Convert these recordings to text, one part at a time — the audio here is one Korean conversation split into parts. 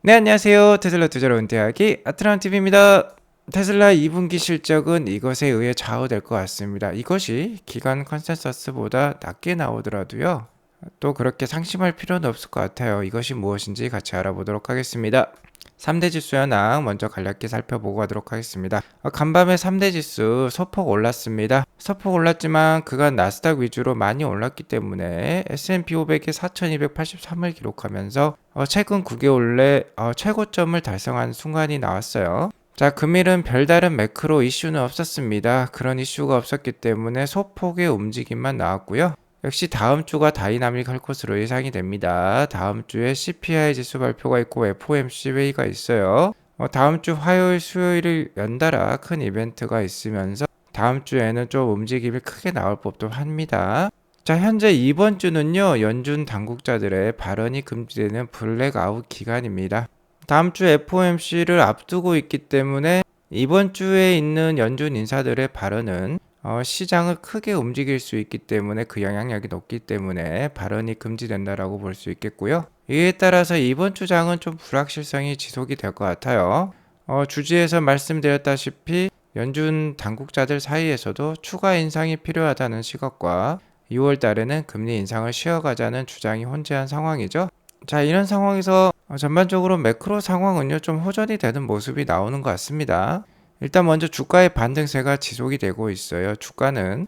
네, 안녕하세요. 테슬라 투자로 은퇴하기 아트람TV입니다. 테슬라 2분기 실적은 이것에 의해 좌우될 것 같습니다. 이것이 기관 컨센서스보다 낮게 나오더라도요, 또 그렇게 상심할 필요는 없을 것 같아요. 이것이 무엇인지 같이 알아보도록 하겠습니다. 3대 지수 현황 먼저 간략히 살펴보고 가도록 하겠습니다. 간밤에 3대 지수 소폭 올랐습니다. 소폭 올랐지만 그간 나스닥 위주로 많이 올랐기 때문에 S&P 500이 4283을 기록하면서 최근 9개월 내 최고점을 달성한 순간이 나왔어요. 자, 금일은 별다른 매크로 이슈는 없었습니다. 그런 이슈가 없었기 때문에 소폭의 움직임만 나왔고요. 역시 다음 주가 다이나믹할 것으로 예상이 됩니다. 다음 주에 CPI 지수 발표가 있고 FOMC 회의가 있어요. 다음 주 화요일, 수요일을 연달아 큰 이벤트가 있으면서 다음 주에는 좀 움직임이 크게 나올 법도 합니다. 자, 현재 이번 주는요, 연준 당국자들의 발언이 금지되는 블랙아웃 기간입니다. 다음 주 FOMC를 앞두고 있기 때문에 이번 주에 있는 연준 인사들의 발언은 시장을 크게 움직일 수 있기 때문에 그 영향력이 높기 때문에 발언이 금지된다라고 볼 수 있겠고요. 이에 따라서 이번 주 장은 좀 불확실성이 지속이 될 것 같아요. 주지에서 말씀드렸다시피 연준 당국자들 사이에서도 추가 인상이 필요하다는 시각과 6월 달에는 금리 인상을 쉬어가자는 주장이 혼재한 상황이죠. 자, 이런 상황에서 전반적으로 매크로 상황은요, 좀 호전이 되는 모습이 나오는 것 같습니다. 일단 먼저 주가의 반등세가 지속이 되고 있어요. 주가는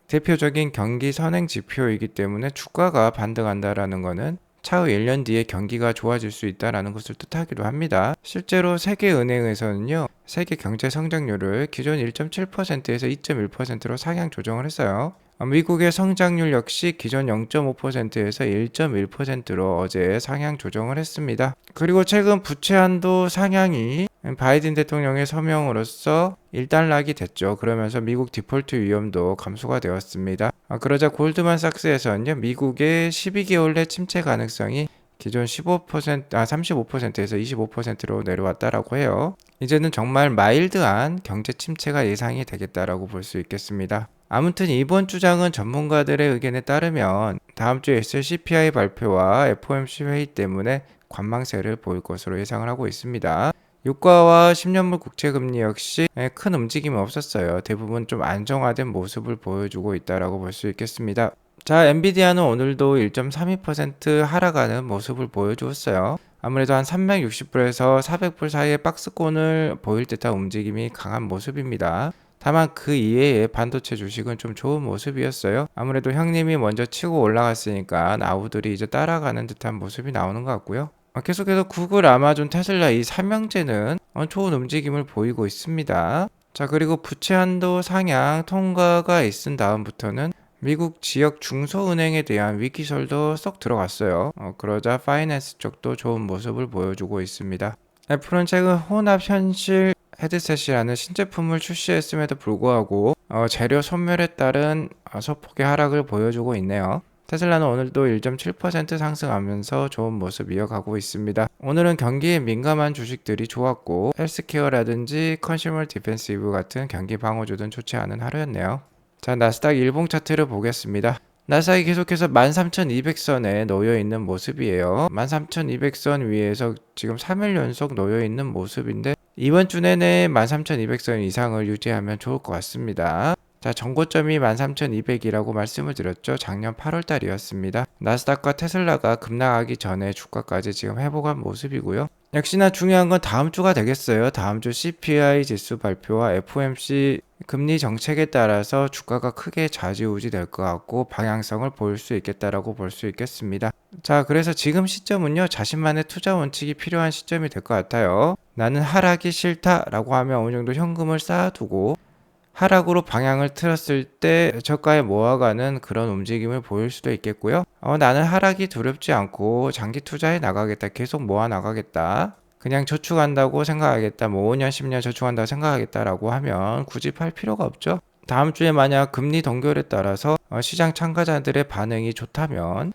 대표적인 경기 선행 지표이기 때문에 주가가 반등한다라는 것은 차후 1년 뒤에 경기가 좋아질 수 있다라는 것을 뜻하기도 합니다. 실제로 세계은행에서는요, 세계 경제 성장률을 기존 1.7%에서 2.1%로 상향 조정을 했어요. 미국의 성장률 역시 기존 0.5%에서 1.1%로 어제 상향 조정을 했습니다. 그리고 최근 부채 한도 상향이 바이든 대통령의 서명으로서 일단락이 됐죠. 그러면서 미국 디폴트 위험도 감소가 되었습니다. 그러자 골드만삭스에서는요, 미국의 12개월 내 침체 가능성이 기존 35%에서 25%로 내려왔다라고 해요. 이제는 정말 마일드한 경제 침체가 예상이 되겠다라고 볼 수 있겠습니다. 아무튼 이번 주장은 전문가들의 의견에 따르면 다음 주 SLCPI 발표와 FOMC 회의 때문에 관망세를 보일 것으로 예상을 하고 있습니다. 유가와 10년물 국채금리 역시 큰 움직임은 없었어요. 대부분 좀 안정화된 모습을 보여주고 있다라고 볼 수 있겠습니다. 자, 엔비디아는 오늘도 1.32% 하락하는 모습을 보여주었어요. 아무래도 한 360불에서 400불 사이의 박스권을 보일 듯한 움직임이 강한 모습입니다. 다만 그 이외의 반도체 주식은 좀 좋은 모습이었어요. 아무래도 형님이 먼저 치고 올라갔으니까 나우들이 이제 따라가는 듯한 모습이 나오는 것 같고요. 계속해서 구글, 아마존, 테슬라 이 삼형제는 좋은 움직임을 보이고 있습니다. 자, 그리고 부채 한도 상향 통과가 있은 다음부터는 미국 지역 중소은행에 대한 위기설도 쏙 들어갔어요. 그러자 파이낸스 쪽도 좋은 모습을 보여주고 있습니다. 애플은 최근 혼합 현실 헤드셋이라는 신제품을 출시했음에도 불구하고 재료 소멸에 따른 소폭의 하락을 보여주고 있네요. 테슬라는 오늘도 1.7% 상승하면서 좋은 모습 이어가고 있습니다. 오늘은 경기에 민감한 주식들이 좋았고 헬스케어라든지 컨슈머 디펜시브 같은 경기 방어주든 좋지 않은 하루였네요. 자, 나스닥 일봉 차트를 보겠습니다. 나스닥이 계속해서 13,200선에 놓여있는 모습이에요. 13,200선 위에서 지금 3일 연속 놓여있는 모습인데 이번 주 내내 13,200선 이상을 유지하면 좋을 것 같습니다. 자, 전고점이 13,200이라고 말씀을 드렸죠. 작년 8월 달이었습니다. 나스닥과 테슬라가 급락하기 전에 주가까지 지금 회복한 모습이고요. 역시나 중요한 건 다음 주가 되겠어요. 다음 주 CPI 지수 발표와 FOMC 금리 정책에 따라서 주가가 크게 좌지우지 될 것 같고 방향성을 보일 수 있겠다라고 볼 수 있겠습니다. 자, 그래서 지금 시점은요, 자신만의 투자 원칙이 필요한 시점이 될 것 같아요. 나는 하락이 싫다라고 하면 어느 정도 현금을 쌓아두고 하락으로 방향을 틀었을 때 저가에 모아가는 그런 움직임을 보일 수도 있겠고요. 나는 하락이 두렵지 않고 장기 투자에 나가겠다. 계속 모아 나가겠다. 그냥 저축한다고 생각하겠다. 뭐 5년, 10년 저축한다고 생각하겠다라고 하면 굳이 팔 필요가 없죠. 다음 주에 만약 금리 동결에 따라서 시장 참가자들의 반응이 좋다면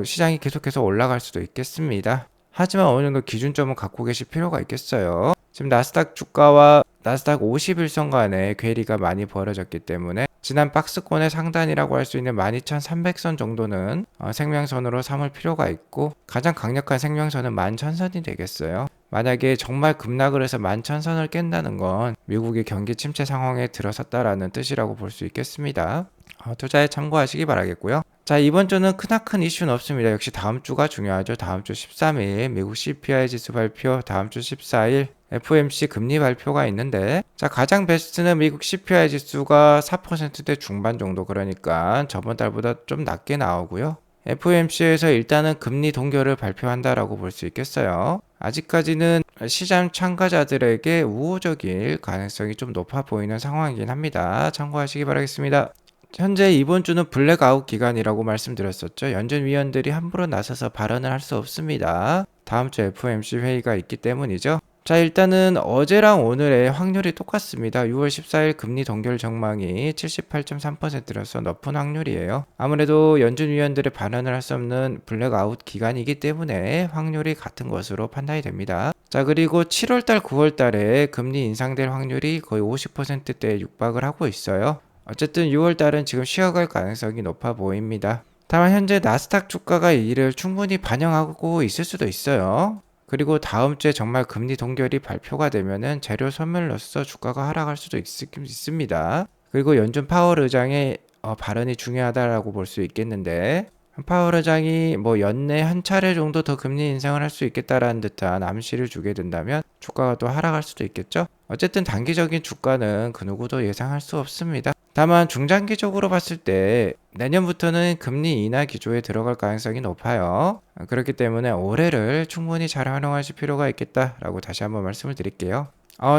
시장이 계속해서 올라갈 수도 있겠습니다. 하지만 어느 정도 기준점을 갖고 계실 필요가 있겠어요. 지금 나스닥 주가와 나스닥 51선 간의 괴리가 많이 벌어졌기 때문에 지난 박스권의 상단이라고 할 수 있는 12,300선 정도는 생명선으로 삼을 필요가 있고 가장 강력한 생명선은 11,000선이 되겠어요. 만약에 정말 급락을 해서 11,000선을 깬다는 건 미국이 경기 침체 상황에 들어섰다라는 뜻이라고 볼 수 있겠습니다. 투자에 참고하시기 바라겠고요. 자, 이번 주는 크나큰 이슈는 없습니다. 역시 다음 주가 중요하죠. 다음 주 13일 미국 CPI 지수 발표, 다음 주 14일 FOMC 금리 발표가 있는데, 자, 가장 베스트는 미국 CPI 지수가 4%대 중반 정도, 그러니까 저번 달보다 좀 낮게 나오고요. FOMC에서 일단은 금리 동결을 발표한다라고 볼 수 있겠어요. 아직까지는 시장 참가자들에게 우호적일 가능성이 좀 높아 보이는 상황이긴 합니다. 참고하시기 바라겠습니다. 현재 이번 주는 블랙아웃 기간이라고 말씀드렸었죠. 연준위원들이 함부로 나서서 발언을 할 수 없습니다. 다음 주 FOMC 회의가 있기 때문이죠. 자, 일단은 어제랑 오늘의 확률이 똑같습니다. 6월 14일 금리 동결 전망이 78.3%라서 높은 확률이에요. 아무래도 연준위원들의 발언을 할 수 없는 블랙아웃 기간이기 때문에 확률이 같은 것으로 판단이 됩니다. 자, 그리고 7월달, 9월달에 금리 인상될 확률이 거의 50%대에 육박을 하고 있어요. 어쨌든 6월달은 지금 쉬어갈 가능성이 높아 보입니다. 다만 현재 나스닥 주가가 이를 충분히 반영하고 있을 수도 있어요. 그리고 다음 주에 정말 금리 동결이 발표가 되면은 재료 소멸로서 주가가 하락할 수도 있습니다. 그리고 연준 파월 의장의 발언이 중요하다라고 볼 수 있겠는데, 파월 의장이 뭐 연내 한 차례 정도 더 금리 인상을 할 수 있겠다라는 듯한 암시를 주게 된다면 주가가 또 하락할 수도 있겠죠. 어쨌든 단기적인 주가는 그 누구도 예상할 수 없습니다. 다만 중장기적으로 봤을 때 내년부터는 금리 인하 기조에 들어갈 가능성이 높아요. 그렇기 때문에 올해를 충분히 잘 활용하실 필요가 있겠다라고 다시 한번 말씀을 드릴게요.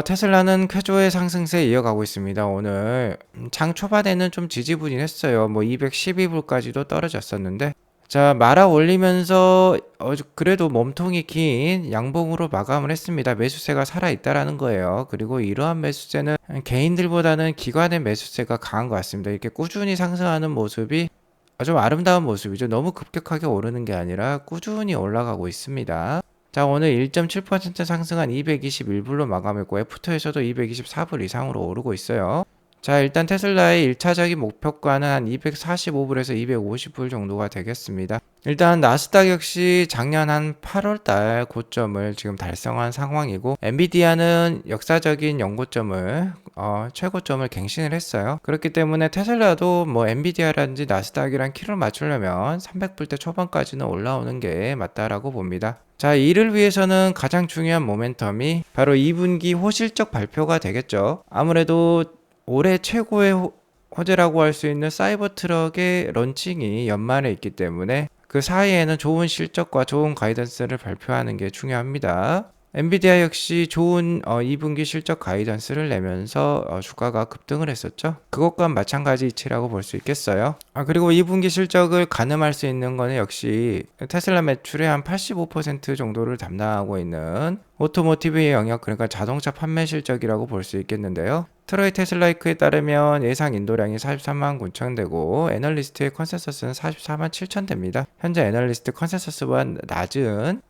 테슬라는 쾌조의 상승세 이어가고 있습니다. 오늘 장 초반에는 좀 지지부진했어요. 뭐 212불까지도 떨어졌었는데, 자, 말아 올리면서 그래도 몸통이 긴 양봉으로 마감을 했습니다. 매수세가 살아있다라는 거예요. 그리고 이러한 매수세는 개인들보다는 기관의 매수세가 강한 것 같습니다. 이렇게 꾸준히 상승하는 모습이 좀 아름다운 모습이죠. 너무 급격하게 오르는 게 아니라 꾸준히 올라가고 있습니다. 자, 오늘 1.7% 상승한 221불로 마감했고, 애프터에서도 224불 이상으로 오르고 있어요. 자, 일단 테슬라의 1차적인 목표가는 한 245불에서 250불 정도가 되겠습니다. 일단 나스닥 역시 작년 한 8월달 고점을 지금 달성한 상황이고, 엔비디아는 역사적인 연고점을 최고점을 갱신을 했어요. 그렇기 때문에 테슬라도 뭐 엔비디아라든지 나스닥이랑 키를 맞추려면 300불대 초반까지는 올라오는 게 맞다라고 봅니다. 자, 이를 위해서는 가장 중요한 모멘텀이 바로 2분기 호실적 발표가 되겠죠. 아무래도 올해 최고의 호재라고 할 수 있는 사이버 트럭의 런칭이 연말에 있기 때문에 그 사이에는 좋은 실적과 좋은 가이던스를 발표하는 게 중요합니다. 엔비디아 역시 좋은 2분기 실적 가이던스를 내면서 주가가 급등을 했었죠. 그것과 마찬가지 이치라고 볼 수 있겠어요. 그리고 2분기 실적을 가늠할 수 있는 거는 역시 테슬라 매출의 한 85% 정도를 담당하고 있는 오토모티브의 영역, 그러니까 자동차 판매 실적이라고 볼 수 있겠는데요. 트로이 테슬라이크에 따르면 예상 인도량이 43만 9천 대고 애널리스트의 컨센서스는 44만 7천 대입니다. 현재 애널리스트 컨센서스보다 낮은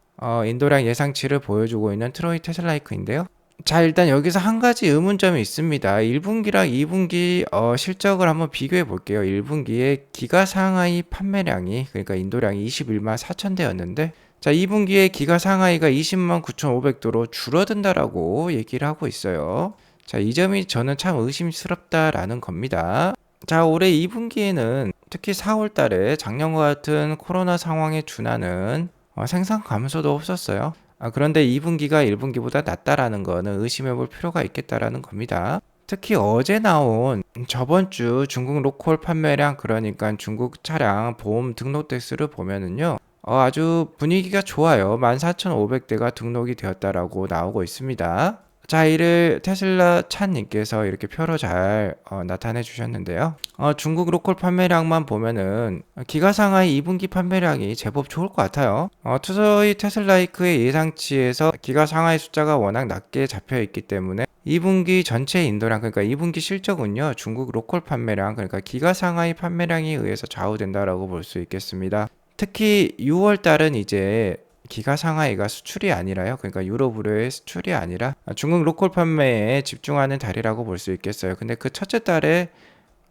인도량 예상치를 보여주고 있는 트로이 테슬라이크인데요. 자, 일단 여기서 한 가지 의문점이 있습니다. 1분기랑 2분기 실적을 한번 비교해 볼게요. 1분기에 기가 상하이 판매량이, 그러니까 인도량이 21만 4천 대였는데, 자, 2분기에 기가 상하이가 20만 9,500도로 줄어든다라고 얘기를 하고 있어요. 자, 이 점이 저는 참 의심스럽다라는 겁니다. 자, 올해 2분기에는 특히 4월 달에 작년과 같은 코로나 상황에 준하는 생산 감소도 없었어요. 그런데 2분기가 1분기보다 낮다라는 거는 의심해 볼 필요가 있겠다라는 겁니다. 특히 어제 나온 저번 주 중국 로컬 판매량, 그러니까 중국 차량 보험 등록 대수를 보면은요, 아주 분위기가 좋아요. 14,500대가 등록이 되었다라고 나오고 있습니다. 자, 이를 테슬라 찬님께서 이렇게 표로 잘 나타내 주셨는데요. 중국 로컬 판매량만 보면은 기가 상하이 2분기 판매량이 제법 좋을 것 같아요. 투서히 테슬라이크의 예상치에서 기가 상하이 숫자가 워낙 낮게 잡혀 있기 때문에 2분기 전체 인도량, 그러니까 2분기 실적은요, 중국 로컬 판매량, 그러니까 기가 상하이 판매량에 의해서 좌우된다라고 볼 수 있겠습니다. 특히 6월 달은 이제 기가 상하이가 수출이 아니라요. 그러니까 유럽으로의 수출이 아니라 중국 로컬 판매에 집중하는 달이라고 볼 수 있겠어요. 근데 그 첫째 달에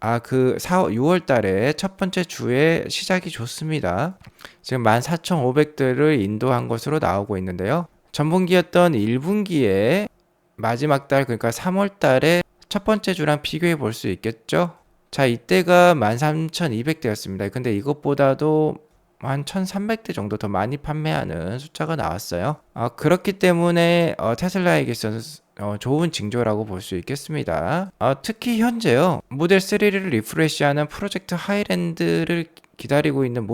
6월 달에 첫 번째 주에 시작이 좋습니다. 지금 14,500대를 인도한 것으로 나오고 있는데요. 전분기였던 1분기에 마지막 달, 그러니까 3월 달에 첫 번째 주랑 비교해 볼 수 있겠죠. 자, 이때가 13,200대였습니다. 근데 이것보다도 한 1,300대 정도 더 많이 판매하는 숫자가 나왔어요. 그렇기 때문에 테슬라에게서는 좋은 징조라고 볼 수 있겠습니다. 특히 현재요, 모델 3를 리프레시하는 프로젝트 하이랜드를 기다리고 있는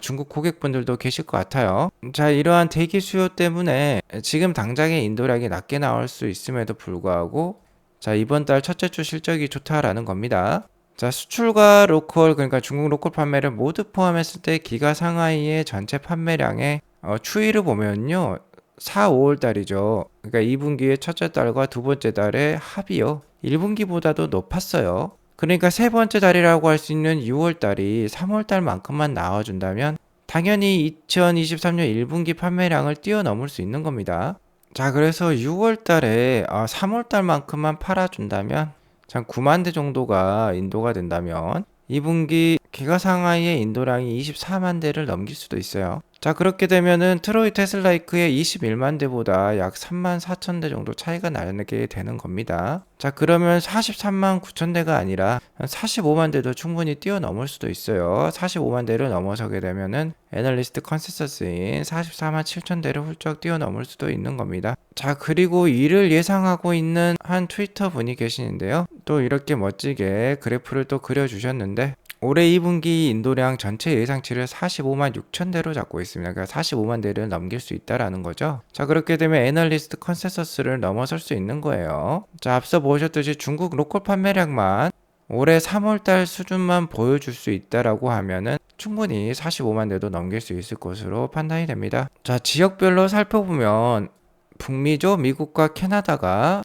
중국 고객분들도 계실 것 같아요. 자, 이러한 대기 수요 때문에 지금 당장의 인도량이 낮게 나올 수 있음에도 불구하고, 자, 이번 달 첫째 주 실적이 좋다라는 겁니다. 자, 수출과 로컬, 그러니까 중국 로컬 판매를 모두 포함했을 때 기가 상하이의 전체 판매량의 추이를 보면요, 4, 5월 달이죠. 그러니까 2분기의 첫째 달과 두 번째 달의 합이요, 1분기보다도 높았어요. 그러니까 세 번째 달이라고 할 수 있는 6월 달이 3월 달만큼만 나와준다면 당연히 2023년 1분기 판매량을 뛰어넘을 수 있는 겁니다. 자, 그래서 6월 달에 3월 달만큼만 팔아준다면 참 9만 대 정도가 인도가 된다면 2분기 기가상하이의 인도량이 24만 대를 넘길 수도 있어요. 자, 그렇게 되면은 트로이 테슬라이크의 21만 대보다 약 3만 4천 대 정도 차이가 나게 되는 겁니다. 자, 그러면 43만 9천 대가 아니라 45만 대도 충분히 뛰어넘을 수도 있어요. 45만 대를 넘어서게 되면은 애널리스트 컨센서스인 44만 7천 대를 훌쩍 뛰어넘을 수도 있는 겁니다. 자, 그리고 이를 예상하고 있는 한 트위터 분이 계시는데요, 또 이렇게 멋지게 그래프를 또 그려주셨는데, 올해 2분기 인도량 전체 예상치를 45만 6천 대로 잡고 있습니다. 그러니까 45만 대를 넘길 수 있다라는 거죠. 자, 그렇게 되면 애널리스트 컨센서스를 넘어설 수 있는 거예요. 자, 앞서 보셨듯이 중국 로컬 판매량만 올해 3월 달 수준만 보여줄 수 있다라고 하면은 충분히 45만 대도 넘길 수 있을 것으로 판단이 됩니다. 자, 지역별로 살펴보면 북미죠. 미국과 캐나다가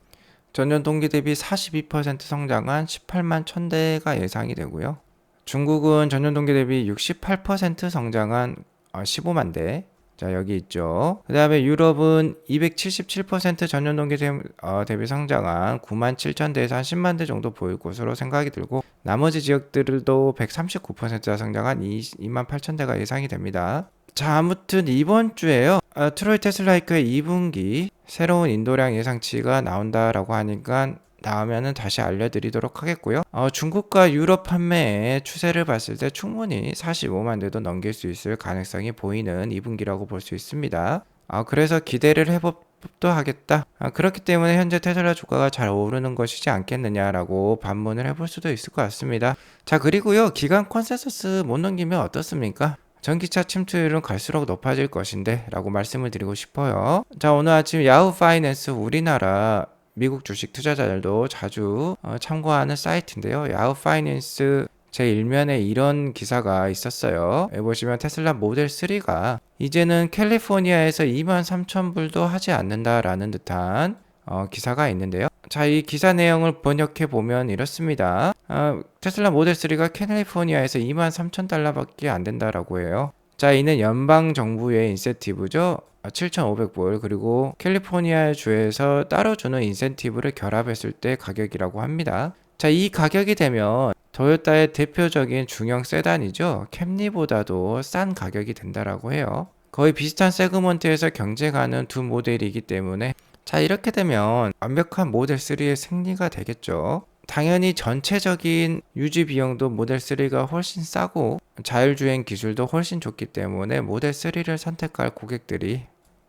전년 동기 대비 42% 성장한 18만 1000대가 예상이 되고요. 중국은 전년 동기 대비 68% 성장한 15만 대. 자, 여기 있죠. 그 다음에 유럽은 277% 전년 동기 대비 성장한 9만 7천 대에서 한 10만 대 정도 보일 것으로 생각이 들고, 나머지 지역들도 139%가 성장한 2만 8천 대가 예상이 됩니다. 자, 아무튼 이번 주에요, 트로이 테슬라이크의 2분기 새로운 인도량 예상치가 나온다라고 하니까 나오면은 다시 알려드리도록 하겠고요. 중국과 유럽 판매의 추세를 봤을 때 충분히 45만 대도 넘길 수 있을 가능성이 보이는 2분기라고 볼 수 있습니다. 그래서 기대를 해봅도 하겠다. 그렇기 때문에 현재 테슬라 주가가 잘 오르는 것이지 않겠느냐라고 반문을 해볼 수도 있을 것 같습니다. 자, 그리고요, 기간 컨센서스 못 넘기면 어떻습니까? 전기차 침투율은 갈수록 높아질 것인데 라고 말씀을 드리고 싶어요. 자, 오늘 아침 야후 파이낸스 우리나라 미국 주식 투자자들도 자주 참고하는 사이트인데요, 야후 파이낸스 제1면에 이런 기사가 있었어요. 여기 보시면 테슬라 모델 3가 이제는 캘리포니아에서 23,000불도 하지 않는다라는 듯한 기사가 있는데요. 자, 이 기사 내용을 번역해 보면 이렇습니다. 테슬라 모델 3가 캘리포니아에서 23,000달러밖에 안 된다라고 해요. 자, 이는 연방 정부의 인센티브죠. 7,500불, 그리고 캘리포니아 주에서 따로 주는 인센티브를 결합했을 때 가격이라고 합니다. 자, 이 가격이 되면 토요타의 대표적인 중형 세단이죠, 캠리보다도 싼 가격이 된다라고 해요. 거의 비슷한 세그먼트에서 경쟁하는 두 모델이기 때문에, 자, 이렇게 되면 완벽한 모델 3의 승리가 되겠죠. 당연히 전체적인 유지 비용도 모델 3가 훨씬 싸고 자율주행 기술도 훨씬 좋기 때문에 모델 3를 선택할 고객들이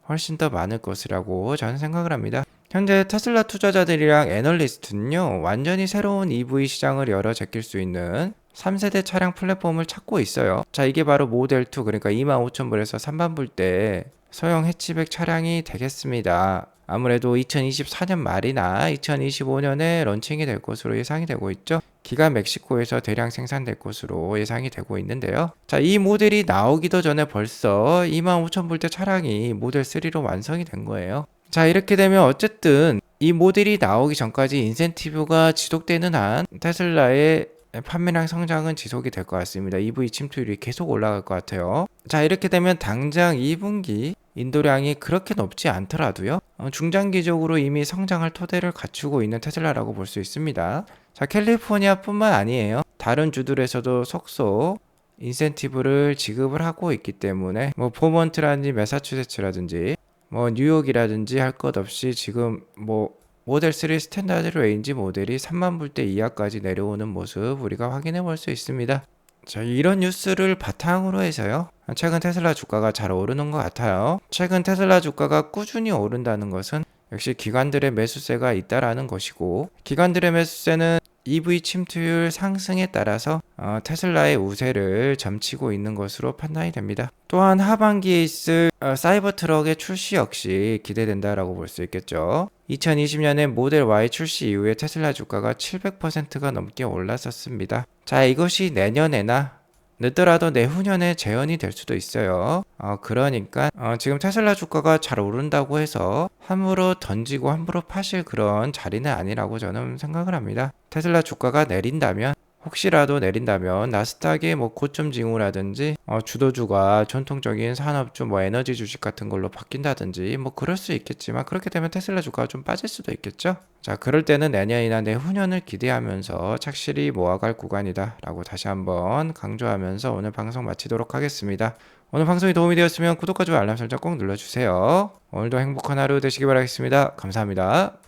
훨씬 더 많을 것이라고 저는 생각을 합니다. 현재 테슬라 투자자들이랑 애널리스트는요, 완전히 새로운 EV 시장을 열어 제낄 수 있는 3세대 차량 플랫폼을 찾고 있어요. 자, 이게 바로 모델 2, 그러니까 25,000불에서 3만불대 소형 해치백 차량이 되겠습니다. 아무래도 2024년 말이나 2025년에 런칭이 될 것으로 예상이 되고 있죠. 기간 멕시코에서 대량 생산될 것으로 예상이 되고 있는데요. 자, 이 모델이 나오기도 전에 벌써 25,000불대 차량이 모델 3로 완성이 된 거예요. 자, 이렇게 되면 어쨌든 이 모델이 나오기 전까지 인센티브가 지속되는 한 테슬라의 판매량 성장은 지속이 될 것 같습니다. EV 침투율이 계속 올라갈 것 같아요. 자, 이렇게 되면 당장 2분기 인도량이 그렇게 높지 않더라도요, 중장기적으로 이미 성장할 토대를 갖추고 있는 테슬라라고 볼 수 있습니다. 자, 캘리포니아 뿐만 아니에요. 다른 주들에서도 속속 인센티브를 지급을 하고 있기 때문에, 버몬트라든지 매사추세츠라든지 뭐 뉴욕이라든지 할 것 없이 지금 뭐 모델 3 스탠다드 레인지 모델이 3만 불대 이하까지 내려오는 모습 우리가 확인해 볼 수 있습니다. 자, 이런 뉴스를 바탕으로 해서요. 최근 테슬라 주가가 잘 오르는 것 같아요. 최근 테슬라 주가가 꾸준히 오른다는 것은 역시 기관들의 매수세가 있다라는 것이고, 기관들의 매수세는 EV 침투율 상승에 따라서 테슬라의 우세를 점치고 있는 것으로 판단이 됩니다. 또한 하반기에 있을 사이버 트럭의 출시 역시 기대된다라고 볼 수 있겠죠. 2020년에 모델 Y 출시 이후에 테슬라 주가가 700%가 넘게 올랐었습니다. 자, 이것이 내년에나 늦더라도 내후년에 재현이 될 수도 있어요. 그러니까 지금 테슬라 주가가 잘 오른다고 해서 함부로 던지고 함부로 파실 그런 자리는 아니라고 저는 생각을 합니다. 테슬라 주가가 내린다면, 혹시라도 내린다면 나스닥의 뭐 고점 징후라든지 주도주가 전통적인 산업주 뭐 에너지 주식 같은 걸로 바뀐다든지 뭐 그럴 수 있겠지만, 그렇게 되면 테슬라 주가가 좀 빠질 수도 있겠죠. 자, 그럴 때는 내년이나 내후년을 기대하면서 착실히 모아갈 구간이다 라고 다시 한번 강조하면서 오늘 방송 마치도록 하겠습니다. 오늘 방송이 도움이 되었으면 구독과 좋아요 알람 설정 꼭 눌러주세요. 오늘도 행복한 하루 되시기 바라겠습니다. 감사합니다.